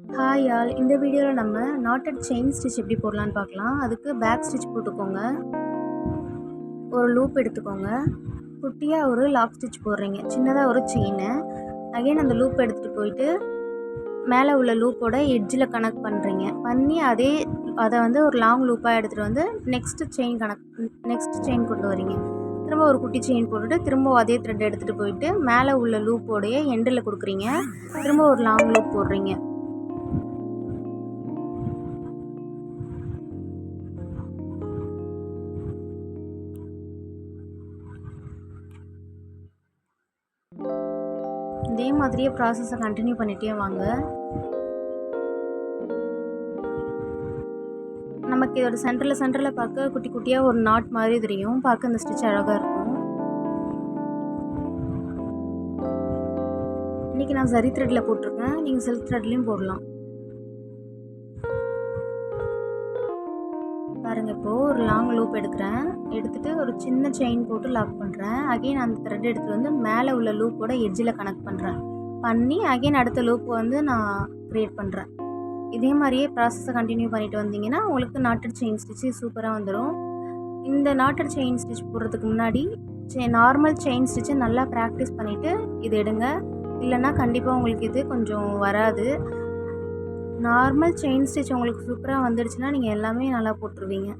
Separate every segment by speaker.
Speaker 1: Hi all, இந்த வீடியோவில் நம்ம நாட்டட் செயின் ஸ்டிச் எப்படி போடலான்னு பார்க்கலாம். அதுக்கு பேக் ஸ்டிச் போட்டுக்கோங்க, ஒரு லூப் எடுத்துக்கோங்க, குட்டியாக ஒரு லாக் ஸ்டிச் போடுறீங்க, சின்னதாக ஒரு செயினை. அகைன் அந்த லூப் எடுத்துகிட்டு போயிட்டு மேலே உள்ள லூப்போட எட்ஜில் கனெக்ட் பண்ணுறீங்க. பண்ணி அதை வந்து ஒரு லாங் லூப்பாக எடுத்துகிட்டு வந்து நெக்ஸ்ட் செயின் கொண்டு வரீங்க. திரும்ப ஒரு குட்டி செயின் போட்டுட்டு திரும்ப அதே த்ரெட் எடுத்துகிட்டு போயிட்டு மேலே உள்ள லூப்போடைய எண்டில் கொடுக்குறீங்க. திரும்ப ஒரு லாங் லூப் போடுறீங்க. இதே மாதிரியே ப்ராசஸை கண்டினியூ பண்ணிகிட்டே வாங்க. நமக்கு இதோட சென்டரில் பார்க்க குட்டி குட்டியாக ஒரு நாட் மாதிரி தெரியும். பார்க்க இந்த ஸ்டிச் அழகாக இருக்கும். இன்றைக்கி நான் சரி த்ரெட்டில் போட்டிருக்கேன், நீங்கள் சில்க் த்ரெட்லேயும் போடலாம். பாருங்கள், இப்போது ஒரு லாங் லூப் எடுத்துகிட்டு ஒரு சின்ன செயின் போட்டு லாக் பண்ணுறேன். அகெயின் அந்த த்ரெட் எடுத்துகிட்டு வந்து மேலே உள்ள லூப்போட எட்ஜில் கனெக்ட் பண்ணி அகெயின் அடுத்த லூப்பு வந்து நான் க்ரியேட் பண்ணுறேன். இதே மாதிரியே ப்ராசஸை கண்டினியூ பண்ணிட்டு வந்தீங்கன்னா உங்களுக்கு நாட்டட் செயின் ஸ்டிச்சு சூப்பராக வந்துடும். இந்த நாட்டட் செயின் ஸ்டிச் போடுறதுக்கு முன்னாடி நார்மல் செயின் ஸ்டிச்சை நல்லா ப்ராக்டிஸ் பண்ணிவிட்டு இது எடுங்க. இல்லைன்னா கண்டிப்பாக உங்களுக்கு இது கொஞ்சம் வராது. நார்மல் செயின் ஸ்டிச் உங்களுக்கு சூப்பராக வந்துடுச்சுன்னா நீங்கள் எல்லாமே நல்லா போட்டுருவீங்க.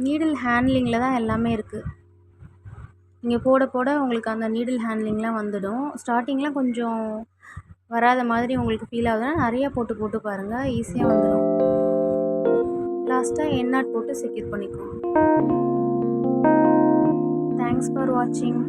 Speaker 1: நீடில் ஹேண்ட்லிங்கில் தான் எல்லாமே இருக்குது. நீங்கள் போட போட உங்களுக்கு அந்த நீடில் ஹேண்ட்லிங்லாம் வந்துடும். ஸ்டார்டிங்லாம் கொஞ்சம் வராத மாதிரி உங்களுக்கு ஃபீல் ஆகுதுன்னா நிறையா போட்டு பாருங்கள், ஈஸியாக வந்துடும். லாஸ்ட்டாக என் நாட் போட்டு செக்யூர் பண்ணிக்கோங்க. தேங்க்ஸ் ஃபார் வாட்சிங்.